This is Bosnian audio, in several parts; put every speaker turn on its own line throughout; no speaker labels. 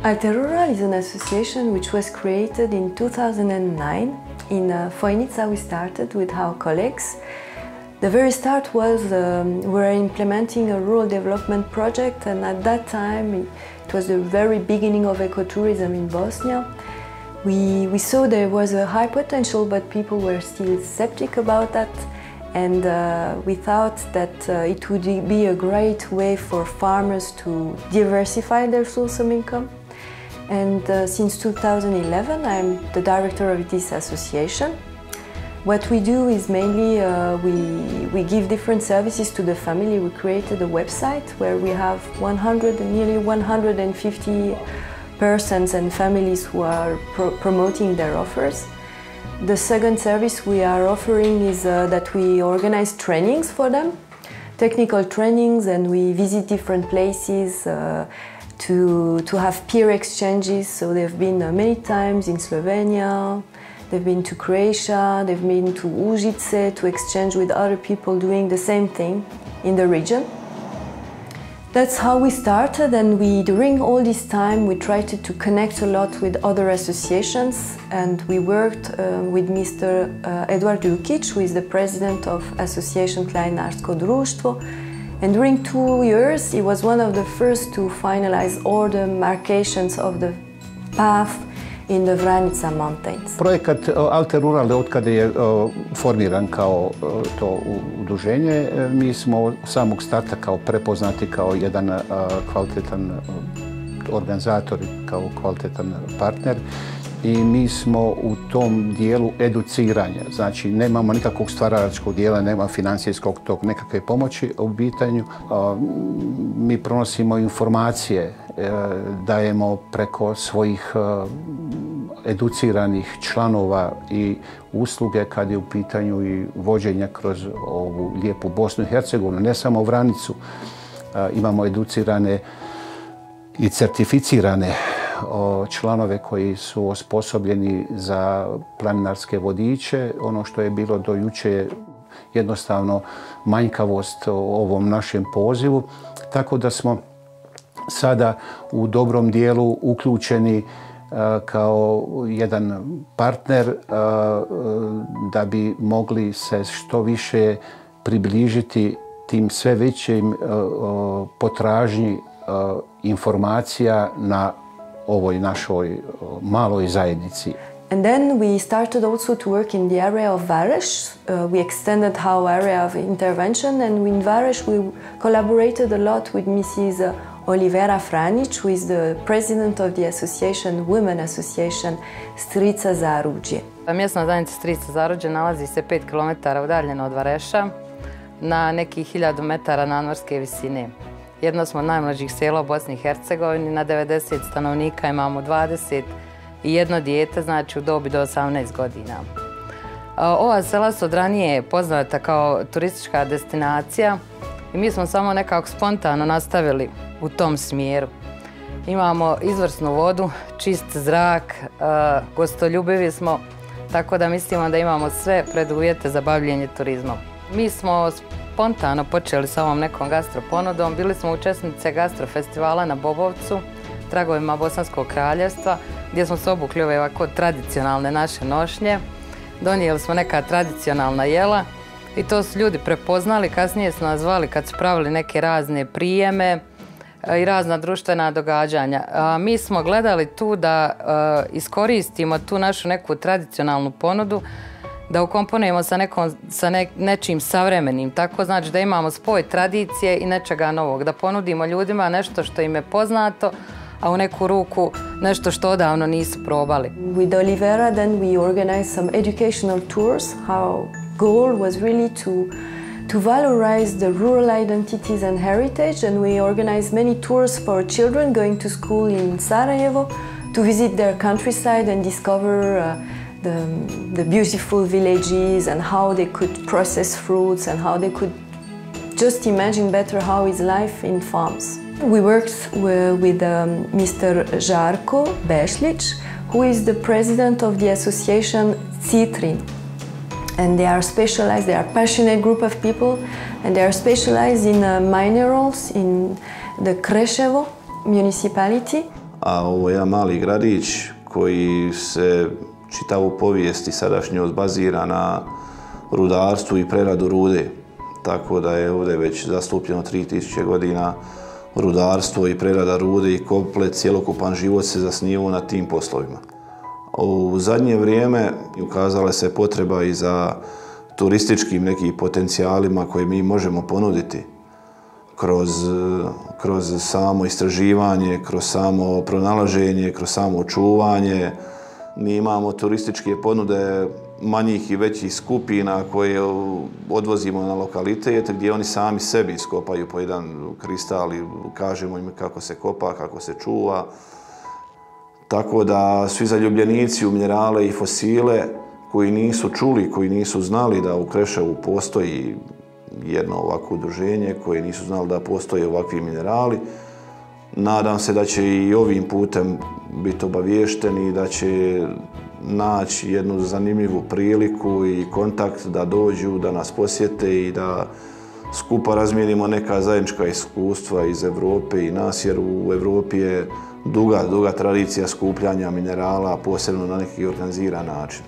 Alterural is an association which was created in 2009. In Foinica we started with our colleagues. The very start was we were implementing a rural development project, and at that time it was the very beginning of ecotourism in Bosnia. We saw there was a high potential, but people were still skeptic about that, and we thought that it would be a great way for farmers to diversify their source of income. And since 2011 I'm the director of this association. What we do is mainly we give different services to the family. We created a website where we have nearly 150 persons and families who are promoting their offers. The second service we are offering is that we organize trainings for them, technical trainings, and we visit different places to have peer exchanges. So they've been many times in Slovenia. They've been to Croatia, they've been to Užice to exchange with other people doing the same thing in the region. That's how we started, and during all this time we tried to connect a lot with other associations, and we worked with Mr. Eduard Jukic, who is the president of Association Planinarsko društvo. And during 2 years he was one of the first to finalize all the markations of the path in the Vranica Mountains.
Projekat Alterural, otkada je formiran kao to udruženje, mi smo od samog starta kao prepoznati kao jedan kvalitetan organizator, kao kvalitetan partner, i mi smo u tom dijelu educiranja. Znači, nemamo nikakvog stvaralačkog dijela, nema financijskog tog nekakve pomoći u pitanju. Mi pronosimo informacije, dajemo preko svojih educiranih članova i usluge kad je u pitanju i vođenja kroz ovu lijepu Bosnu i Hercegovinu, ne samo Vranicu. Imamo educirane i certificirane članove koji su osposobljeni za planinarske vodiče. Ono što je bilo do juče jednostavno manjkavost o ovom našem pozivu, tako da smo sada u dobrom dijelu uključeni kao jedan partner da bi mogli se što više približiti tim sve većim potražnji informacija na ovoj našoj maloj zajednici.
And then we started also to work in the area of Vares. We extended our area of intervention, and in Vares we collaborated a lot with Mrs. Olivera Franić, who is the president of the association, Women Association Strica Zaruđe.
Mjesna zajednica Strica Zaruđe nalazi se 5 km udaljeno od Vareša, na nekih 1000 metara nadmorske visine. Jedno smo od najmlađih sela u Bosni i Hercegovini, na 90 stanovnika imamo 21 dijete, znači u dobi do 18 godina. Ova sela su od ranije poznata kao turistička destinacija i mi smo samo nekako spontano nastavili u tom smjeru. Imamo izvrsnu vodu, čist zrak, gostoljubivi smo, tako da mislimo da imamo sve preduvjete za bavljenje turizmom. Mi smo spontano počeli sa ovom nekom gastroponudom. Bili smo učesnice gastrofestivala na Bobovcu, tragovima Bosanskog kraljevstva, gdje smo se obukli ove ovako tradicionalne naše nošnje. Donijeli smo neka tradicionalna jela i to su ljudi prepoznali. Kasnije su nas zvali kad su pravili neke razne prijeme i razna društvena događanja. Mi smo gledali tu da iskoristimo tu našu neku tradicionalnu ponudu, da ukomponujemo sa nečim savremenim. Tako znači da imamo spoj tradicije i nečega novog, da ponudimo ljudima nešto što im je poznato, a u neku ruku nešto što odavno nisu probali.
With Olivera then we organized some educational tours. Our goal was really to valorize the rural identities and heritage, and we organized many tours for children going to school in Sarajevo to visit their countryside and discover the beautiful villages and how they could process fruits and how they could just imagine better how is life in farms. We worked with Mr. Žarko Bešlić, who is the president of the association Citrin. And they are specialized, they are a passionate group of people, and they are specialized in minerals in the Kreševo municipality.
a ovo je jedan mali gradić koji se čitavu povijest i sadašnjost bazira na rudarstvu i preradu rude. Tako da je ovdje već zastupljeno 3000 godina rudarstvo i prerada rude i komplet, cjelokupan život se zasnivao na tim poslovima. U zadnje vrijeme ukazala se potreba i za turističkim nekim potencijalima koje mi možemo ponuditi kroz samo istraživanje, kroz samo pronalaženje, kroz samo čuvanje. Mi imamo turističke ponude manjih i većih skupina koje odvozimo na lokalitet gdje oni sami sebi iskopaju po jedan kristal i kažemo im kako se kopa, kako se čuva. Tako da svi zaljubljenici u minerale i fosile koji nisu čuli, koji nisu znali da u Kreševu postoji jedno ovako udruženje, koji nisu znali da postoje ovakvi minerali, nadam se da će i ovim putem biti obaviješteni, da će naći jednu zanimljivu priliku i kontakt da dođu, da nas posjete i da skupa razmijenimo neka zajednička iskustva iz Evrope i nas, jer u Evropi je duga tradicija skupljanja minerala, posebno na neki organiziran način.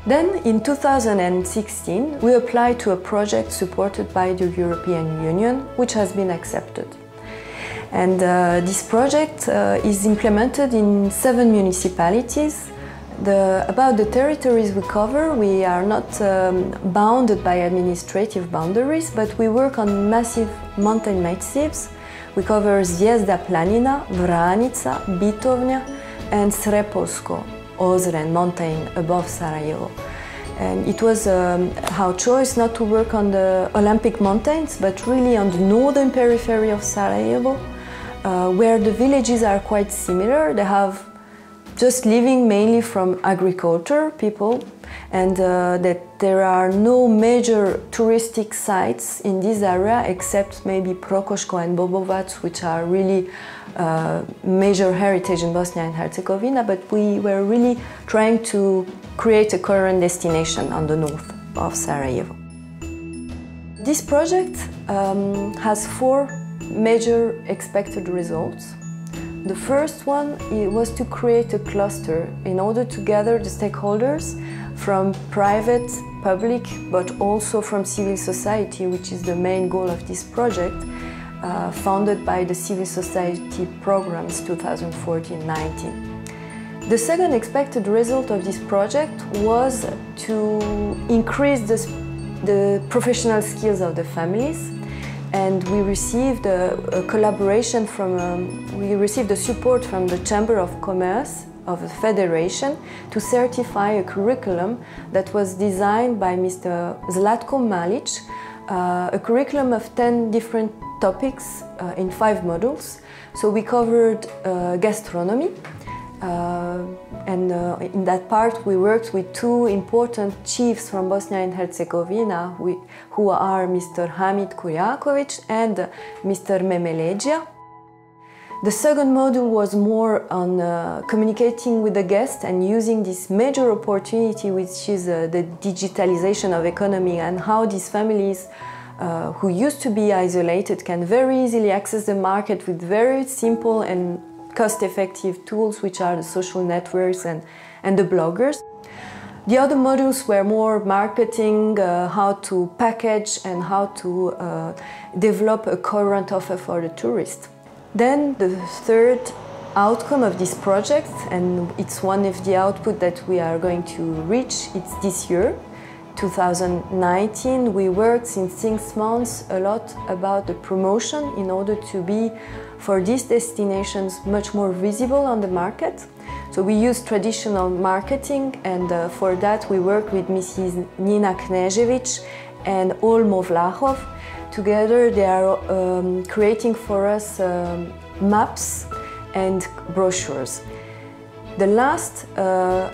Then, in 2016, we applied to a project supported by the European Union, which has been accepted. And this project is implemented in 7 municipalities. About the territories we cover, we are not bounded by administrative boundaries, but we work on massive mountain massifs. We cover Zvijezda planina, Vranica, Bitovnja, and Srepolsko Ozren mountain above Sarajevo. And it was our choice not to work on the Olympic mountains, but really on the northern periphery of Sarajevo, where the villages are quite similar. They have just living mainly from agriculture, people, and that there are no major touristic sites in this area except maybe Prokoško and Bobovac, which are really major heritage in Bosnia and Herzegovina, but we were really trying to create a current destination on the north of Sarajevo. This project has 4 major expected results. The first one was to create a cluster in order to gather the stakeholders from private, public, but also from civil society, which is the main goal of this project, founded by the Civil Society Programs 2014-19. The second expected result of this project was to increase the professional skills of the families, and we received a collaboration we received the support from the Chamber of Commerce of the Federation to certify a curriculum that was designed by Mr. Zlatko Malic, a curriculum of 10 different topics in 5 modules. So we covered gastronomy, and in that part we worked with 2 important chiefs from Bosnia and Herzegovina who are Mr. Hamid Kurjakovic and Mr. Memeleđija. The second module was more on communicating with the guests and using this major opportunity, which is the digitalization of economy, and how these families who used to be isolated can very easily access the market with very simple and cost-effective tools, which are the social networks and the bloggers. The other modules were more marketing, how to package and how to develop a current offer for the tourist. Then the third outcome of this project, and it's one of the output that we are going to reach, it's this year, 2019. We worked since 6 months a lot about the promotion in order to be, for these destinations, much more visible on the market. So we use traditional marketing, and for that we work with Mrs. Nina Knežević and Olmo Vlahov. Together they are creating for us maps and brochures. The last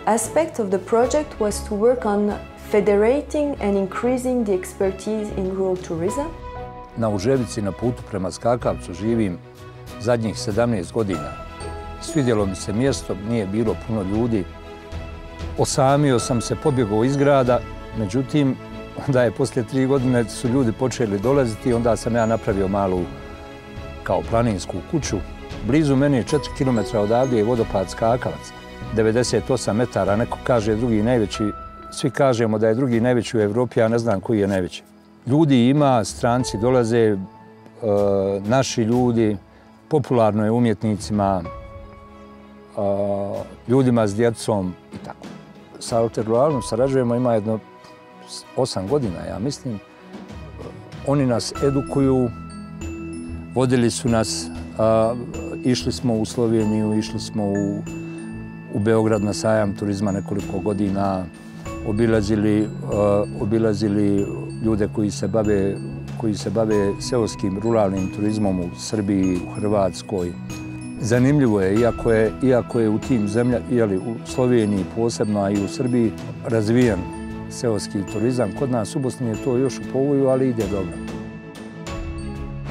aspect of the project was to work on federating and increasing the expertise in rural tourism.
Na Uževici, na putu prema Skakavcu, živim zadnjih 17 godina. Svidjelo mi se mjesto, nije bilo puno ljudi. Osamio sam se, pobjegao iz grada, međutim, onda je poslije 3 godine su ljudi počeli dolaziti i onda sam ja napravio malu kao planinsku kuću Blizu meni 4 km odavde je vodopad Skakavac, 98 metara, neko kaže drugi najveći, svi kažemo da je drugi najveći u Evropi, ja ne znam koji je najveći. Ljudi ima, stranci dolaze, naši ljudi, popularno je umjetnicima, ljudima s djecom i tako. Sa Alter Ruralom sarađujemo, ima jedno 8 godina, ja mislim. Oni nas edukuju, vodili su nas, išli smo u Sloveniju, išli smo u Beograd na sajam turizma nekoliko godina, obilazili ljude koji se bave seoskim ruralnim turizmom u Srbiji, u Hrvatskoj. Zanimljivo je, iako je u tim zemljama, u Sloveniji posebno, a i u Srbiji, razvijen seoski turizam. Kod nas u Bosni je to još u povoju, ali ide dobro.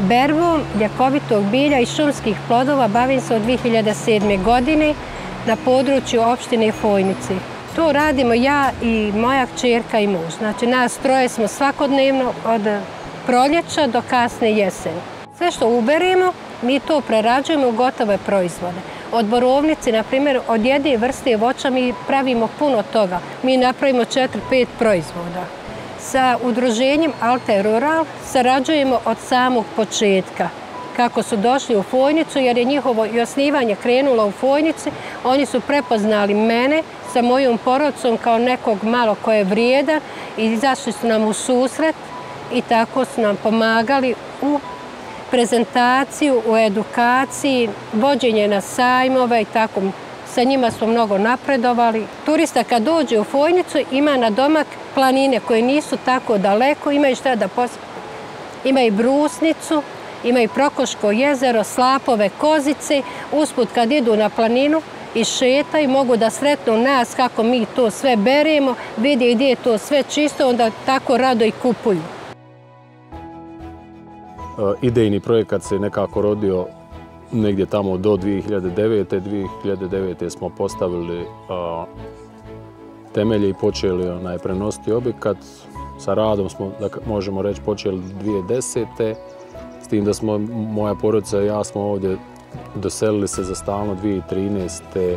Berbom ljekovitog bilja i šumskih plodova bavim se od 2007. godine na području opštine Fojnici. To radimo ja i moja kćerka i muž. Znači, nas troje smo svakodnevno od proljeća do kasne jeseni. Sve što uberemo, mi to prerađujemo u gotove proizvode. Od borovnice, na primjer, od jedne vrste voća mi pravimo puno toga. Mi napravimo 4-5 proizvoda. Sa udruženjem Alter Rural sarađujemo od samog početka. Kako su došli u Fojnicu, jer je njihovo i osnivanje krenulo u Fojnici, oni su prepoznali mene sa mojom porodicom kao nekog malo ko je vrijedan i izašli su nam u susret i tako su nam pomagali u prezentaciju, u edukaciji, vođenje na sajmove i tako. Sa njima smo mnogo napredovali. Turista kad dođe u Fojnicu ima na domak planine koje nisu tako daleko, imaju šta da posjeti. Ima i Brusnicu, ima i Prokoško jezero, slapove, kozice. Usput kad idu na planinu i šetaju, mogu da sretnu nas kako mi to sve beremo, vidi gdje je to sve čisto, onda tako rado i kupuju.
Idejni projekat se nekako rodio negdje tamo do 2009. 2009. smo postavili temelje i počeli prenositi objekat. Sa radom smo, možemo reći, počeli 2010. S tim da smo, moja porodica i ja smo ovdje doselili se za stalno 2013.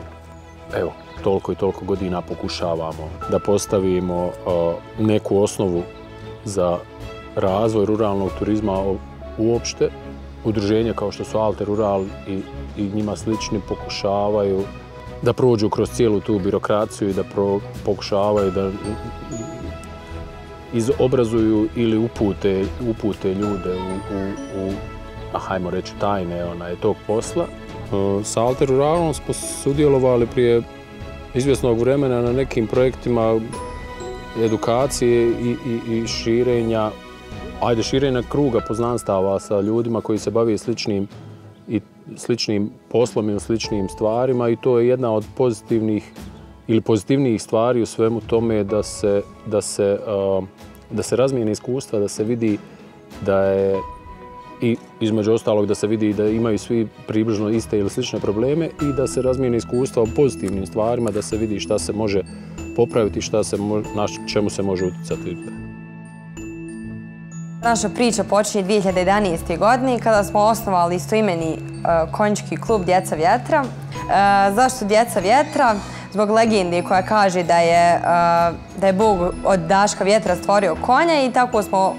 Evo, toliko i toliko godina pokušavamo da postavimo neku osnovu za razvoj ruralnog turizma uopšte. Udruženja kao što su Alter Rural i njima slični pokušavaju da prođu kroz cijelu tu birokraciju i da pokušavaju da izobrazuju ili upute ljude u hajmo reći, tajne tog posla. Sa Alter Ruralom smo sudjelovali prije izvjesnog vremena na nekim projektima edukacije i širenja kruga poznanstava sa ljudima koji se bave sličnim poslom i sličnim stvarima i to je jedna od pozitivnijih stvari u svemu tome da se razmijene iskustva, da se vidi da je i između ostalog da se vidi da imaju svi približno iste ili slične probleme i da se razmijene iskustva o pozitivnim stvarima, da se vidi šta se može popraviti, na čemu se može utjecati.
Naša priča počinje 2011. godine kada smo osnovali istoimeni konjički klub Djeca vjetra. Zašto Djeca vjetra? Zbog legende koja kaže da je Bog od daška vjetra stvorio konja i tako smo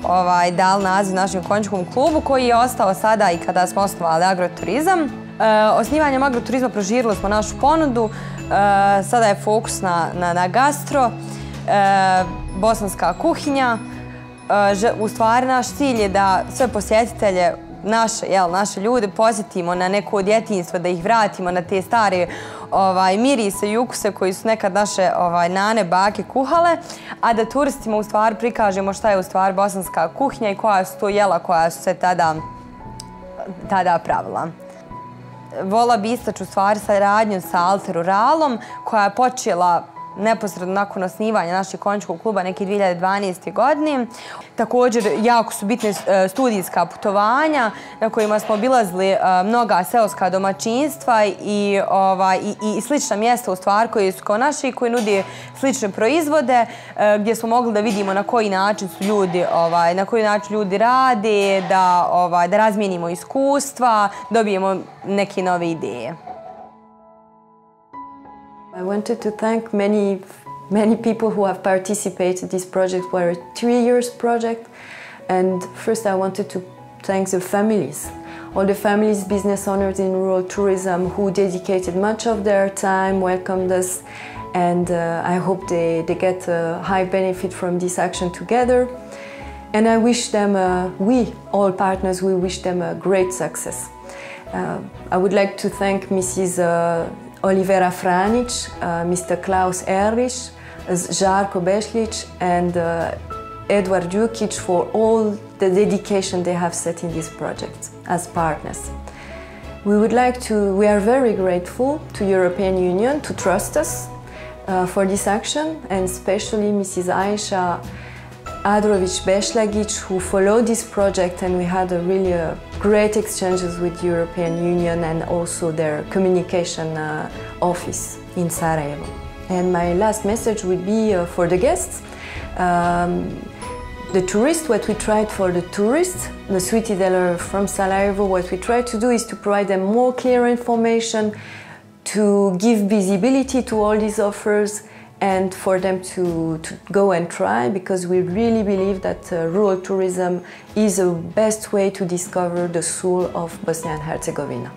dali naziv našem konjičkom klubu koji je ostao sada i kada smo osnovali agroturizam. Osnivanjem agroturizma proširili smo našu ponudu. Sada je fokus na gastro, bosanska kuhinja. U stvari naš cilj je da sve posjetitelje, naše ljude posjetimo na neko djetinjstvo, da ih vratimo na te stare mirise i ukuse koji su nekad naše nane, bake kuhale, a da turistima u stvari prikažemo šta je u stvari bosanska kuhinja i koja su to jela koja su se tada pravila. Vola bi istaći u stvari saradnju sa Alter Ruralom koja je počela neposredno nakon osnivanja našeg konjičkog kluba neki 2012. godine. Također, jako su bitne studijska putovanja na kojima smo obilazili mnoga seoska domaćinstva i slična mjesta u stvari koje su kao naši, koji nudi slične proizvode, gdje smo mogli da vidimo na koji način su ljudi, na koji način ljudi rade, da razmijenimo iskustva, dobijemo neke nove ideje.
I wanted to thank many people who have participated in this project. It was a 3 years project, and first I wanted to thank the families, all the families, business owners in rural tourism who dedicated much of their time, welcomed us, and I hope they get a high benefit from this action together. And I wish them, we, all partners, we wish them a great success. I would like to thank Mrs. Olivera Franic, Mr. Klaus Erlich, Žarko Bešlić, and Edward Jukic for all the dedication they have set in this project as partners. We are very grateful to European Union to trust us for this action, and especially Mrs. Aisha Adrovic-Bešlagic, who followed this project, and we had really great exchanges with the European Union and also their communication office in Sarajevo. And my last message would be for the guests. The tourists, what we tried for the tourists, the Sweetie Dealer from Sarajevo, what we try to do is to provide them more clear information, to give visibility to all these offers, and for them to go and try, because we really believe that rural tourism is the best way to discover the soul of Bosnia and Herzegovina.